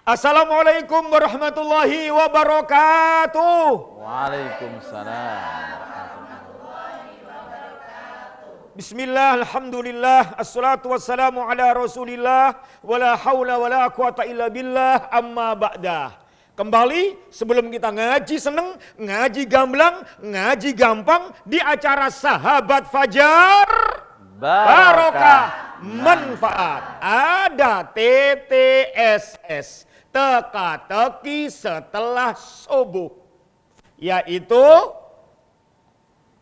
Assalamualaikum warahmatullahi wabarakatuh. Waalaikumsalam. Bismillah, alhamdulillah, assalatu wassalamu ala rasulillah, wala hawla wala quwata illa billah, amma ba'dah. Kembali sebelum kita ngaji seneng, ngaji gamblang, ngaji gampang di acara Sahabat Fajar Barokah Manfaat. Ada TTSS, teka-teki setelah subuh, yaitu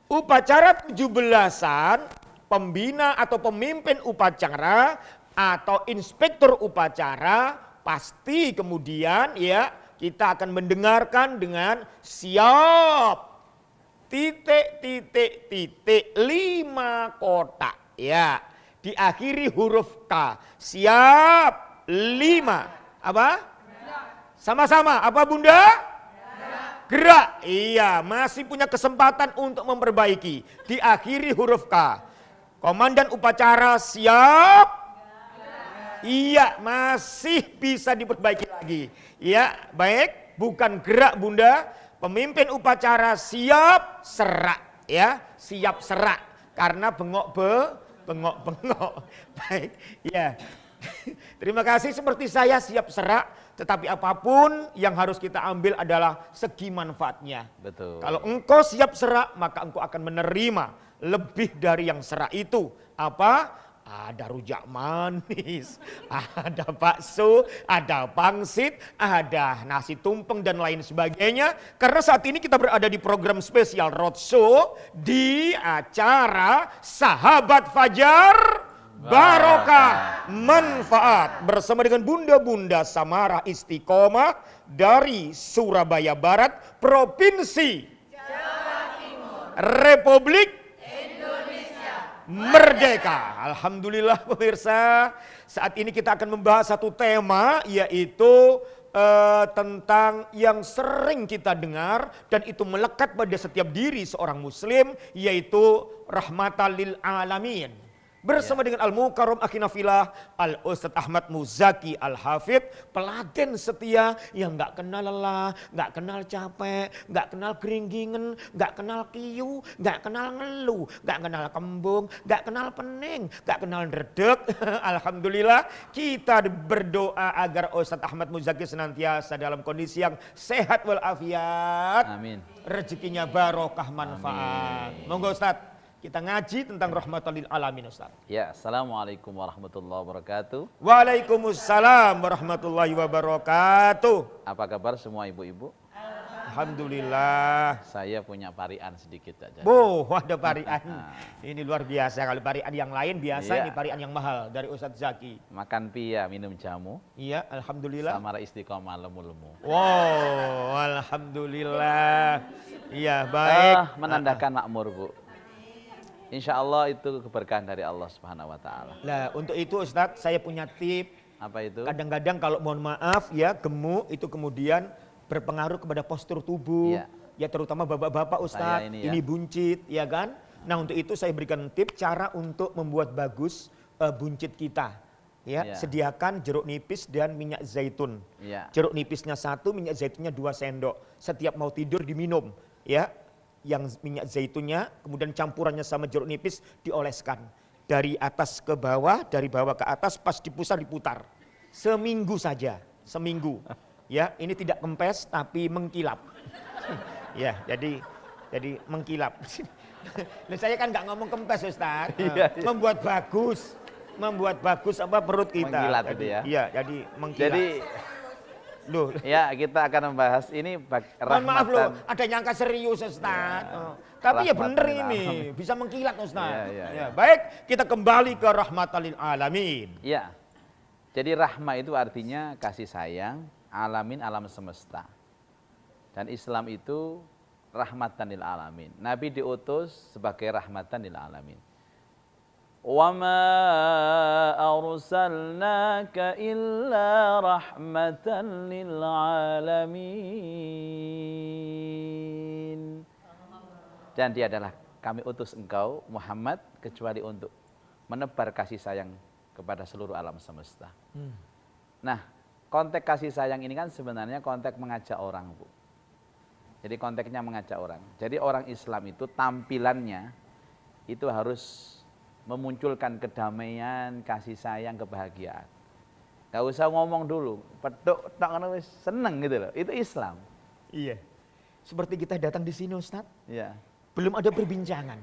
upacara 17-an, pembina atau pemimpin upacara atau inspektur upacara pasti kemudian ya kita akan mendengarkan dengan siap titik 5 kotak ya, diakhiri huruf K. Siap 5 apa? Sama-sama apa Bunda? Gerak. Iya, masih punya kesempatan untuk memperbaiki. Diakhiri huruf K. Komandan upacara siap. Iya, masih bisa diperbaiki lagi. Ya, baik, bukan gerak Bunda. Pemimpin upacara siap serak ya, siap serak karena bengok. Baik, ya. Terima kasih, seperti saya siap serak, tetapi apapun yang harus kita ambil adalah segi manfaatnya. Betul. Kalau engkau siap serak, maka engkau akan menerima lebih dari yang serak itu. Apa? Ada rujak manis, ada bakso, ada pangsit, ada nasi tumpeng dan lain sebagainya. Karena saat ini kita berada di program spesial roadshow di acara Sahabat Fajar Barokah Manfaat bersama dengan Bunda-Bunda Samarah Istiqomah dari Surabaya Barat, Provinsi Jawa Timur, Republik Indonesia Merdeka. Alhamdulillah pemirsa, saat ini kita akan membahas satu tema, yaitu tentang yang sering kita dengar dan itu melekat pada setiap diri seorang muslim, yaitu rahmatan lil alamin. Bersama dengan Al-Mukarram Akhinafilah Al-Ustadz Ahmad Muzaki Al-Hafidh, peladen setia yang gak kenal lelah, gak kenal capek, gak kenal geringgingen, gak kenal kiu, gak kenal ngeluh, gak kenal kembung, gak kenal pening, gak kenal redek. Alhamdulillah kita berdoa agar Ustadz Ahmad Muzaki senantiasa dalam kondisi yang sehat walafiat. Amin. Rezekinya barokah manfaat. Amin. Monggo Ustadz, kita ngaji tentang rahmatan lil alamin Ustaz. Ya, assalamualaikum warahmatullahi wabarakatuh. Waalaikumsalam warahmatullahi wabarakatuh. Apa kabar semua ibu-ibu? Alhamdulillah. Saya punya parian sedikit saja. Ada parian. Ini luar biasa. Kalau parian yang lain biasa, Iya. ini parian yang mahal dari Ustadz Zaki. Makan pia, minum jamu. Iya, alhamdulillah. Samara istiqomah lemu-lemu. Wow, alhamdulillah. Iya, baik. Menandakan makmur, Bu. Insya Allah itu keberkahan dari Allah Subhanahu Wa Taala. Nah, untuk itu Ustadz saya punya tip. Apa itu? Kadang-kadang kalau mohon maaf ya, gemuk itu kemudian berpengaruh kepada postur tubuh. Iya. Ya terutama bapak-bapak Ustadz, Saya ini ya. ini buncit ya kan. Nah untuk itu saya berikan tip cara untuk membuat bagus buncit kita. Ya, Iya. sediakan jeruk nipis dan minyak zaitun. Iya. Jeruk nipisnya 1, minyak zaitunnya 2 sendok. Setiap mau tidur diminum ya. Yang minyak zaitunnya kemudian campurannya sama jeruk nipis dioleskan. Dari atas ke bawah, dari bawah ke atas, pas diputar. Seminggu saja, seminggu. Ya, ini tidak kempes tapi mengkilap. Ya, jadi mengkilap. Nah, saya kan nggak ngomong kempes Ustaz. Iya. Membuat bagus apa perut kita. Mengkilat jadi, itu ya. Iya, jadi mengkilat. Jadi Loh. ya kita akan membahas ini Mohon maaf loh, rahmatan. ada nyangka serius Ustaz. Ya, Tapi ya rahmatan bener lil ini, alamin. bisa mengkilat Ustaz. Ya. Baik, kita kembali ke rahmatan lil alamin. Ya. Jadi rahmah itu artinya kasih sayang, alamin alam semesta. Dan Islam itu rahmatan lil alamin. Nabi diutus sebagai rahmatan lil alamin. وَمَا أَرْسَلْنَاكَ إِلَّا رَحْمَةً لِلْعَالَمِينَ. Dan dia adalah kami utus engkau Muhammad kecuali untuk menebar kasih sayang kepada seluruh alam semesta. Nah, konteks kasih sayang ini kan sebenarnya konteks mengajak orang, Bu. Jadi konteksnya mengajak orang. Jadi orang Islam itu tampilannya itu harus memunculkan kedamaian, kasih sayang, kebahagiaan. Gak usah ngomong dulu, pedok tak seneng gitu loh. Itu Islam. Iya. Seperti kita datang di sini Ustadz, Iya. belum ada perbincangan,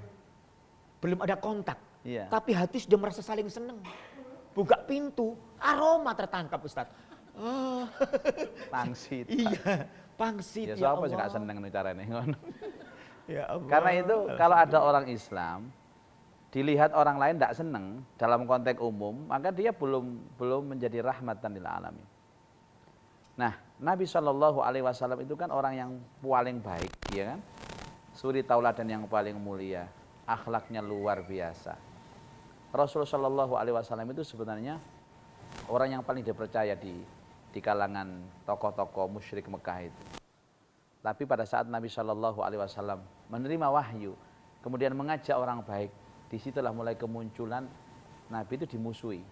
belum ada kontak, Iya. tapi hati sudah merasa saling seneng. Buka pintu, aroma tertangkap Ustadz. Oh. Pangsit. Iya, pangsit Ya ya siapa sih Allah. gak seneng nih caranya ngono. Ya Allah. Karena itu kalau ada orang Islam dilihat orang lain tidak seneng dalam konteks umum, maka dia belum menjadi rahmatan lil alamin. Nah, Nabi Shallallahu Alaihi Wasallam itu kan orang yang paling baik, ya kan? Suri tauladan yang paling mulia, akhlaknya luar biasa. Rasulullah Shallallahu Alaihi Wasallam itu sebenarnya orang yang paling dipercaya di kalangan tokoh-tokoh musyrik Mekah itu. Tapi pada saat Nabi Shallallahu Alaihi Wasallam menerima wahyu, kemudian mengajak orang baik, disitulah mulai kemunculan Nabi itu dimusuhi.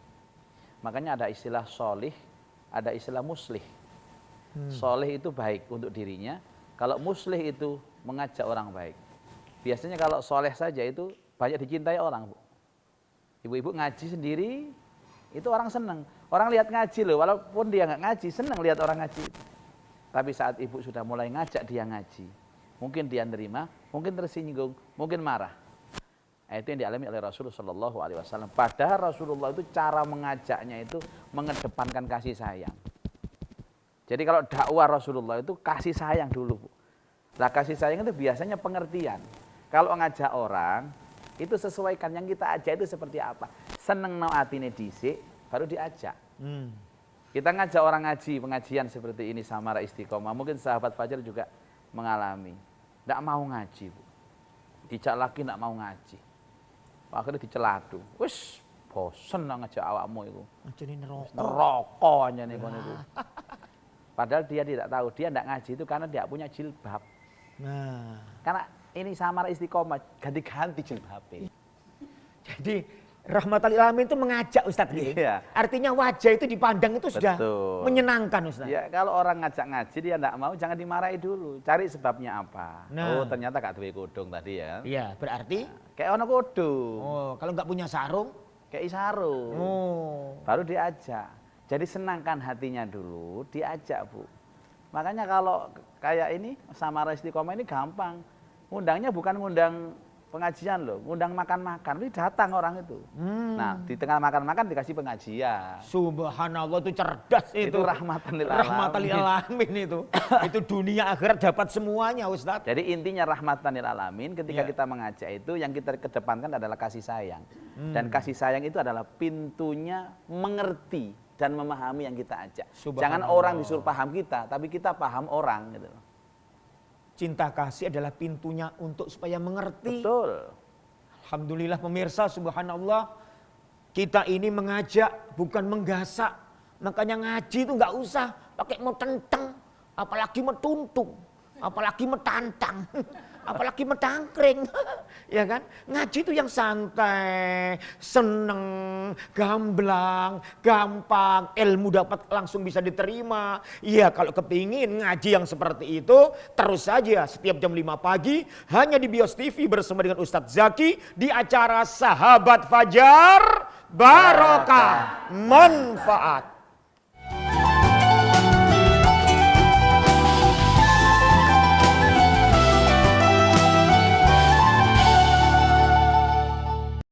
Makanya ada istilah solih, ada istilah muslih. Solih itu baik untuk dirinya, kalau muslih itu mengajak orang baik. Biasanya kalau soleh saja itu banyak dicintai orang, Bu. Ibu-ibu ngaji sendiri, itu orang senang. Orang lihat ngaji loh, walaupun dia nggak ngaji, senang lihat orang ngaji itu. Tapi saat ibu sudah mulai ngajak dia ngaji, mungkin dia nerima, mungkin tersinggung, mungkin marah. Itu yang dialami oleh Rasulullah Shallallahu Alaihi Wasallam. Padahal Rasulullah itu cara mengajaknya itu mengedepankan kasih sayang. Jadi kalau dakwah Rasulullah itu kasih sayang dulu, Bu. Nah, kasih sayang itu biasanya pengertian. Kalau ngajak orang, itu sesuaikan yang kita ajak itu seperti apa. Seneng no atine dhisik, baru diajak. Kita ngajak orang ngaji, pengajian seperti ini Samara Istiqomah. Mungkin sahabat Fajar juga mengalami. Tidak mau ngaji, Bu. Dijak lagi tidak mau ngaji. Akhirnya diceladu. Wis bosen ngajak awakmu itu. Jadi neraka. Neraka aja nih kon itu. Padahal dia tidak tahu, dia tidak ngaji itu karena dia punya jilbab. Nah, Karena ini Samara Istiqomah, ganti-ganti jilbabnya. jadi rahmatan lil alamin itu mengajak Ustadz gitu. Iya. Artinya wajah itu dipandang itu sudah Betul. menyenangkan Ustadz. Ya kalau orang ngajak ngaji dia tidak mau, jangan dimarahi dulu. Cari sebabnya apa. Nah. Oh ternyata gak duwe kodong tadi ya. Iya, berarti Kayak ono kodong, oh, kalau nggak punya sarung, kayak sarung. oh. Baru diajak. Jadi senangkan hatinya dulu, diajak, Bu. Makanya kalau kayak ini Samara Istiqomah ini gampang. Ngundangnya bukan ngundang pengajian loh, ngundang makan-makan. Ini datang orang itu. Nah, di tengah makan-makan dikasih pengajian. Subhanallah itu cerdas itu. Itu rahmatan lil alamin. Rahmatan lil alamin itu. Itu dunia akhirat dapat semuanya Ustadz. Jadi intinya rahmatan lil alamin ketika Iya. kita mengajak itu yang kita kedepankan adalah kasih sayang. Dan kasih sayang itu adalah pintunya mengerti dan memahami yang kita ajak. Jangan Subhanallah. orang disuruh paham kita, tapi kita paham orang gitu. Cinta kasih adalah pintunya untuk supaya mengerti. Betul. Alhamdulillah pemirsa, subhanallah. Kita ini mengajak bukan menggasak. Makanya ngaji itu nggak usah pakai mau tentang, apalagi metuntung, apalagi metantang, apalagi metangkring. Ya kan? Ngaji itu yang santai, seneng, gamblang, gampang, ilmu dapat langsung bisa diterima. Iya, kalau kepingin ngaji yang seperti itu, terus saja setiap jam 5 pagi hanya di Bios TV bersama dengan Ustadz Zaki di acara Sahabat Fajar Barokah Manfaat.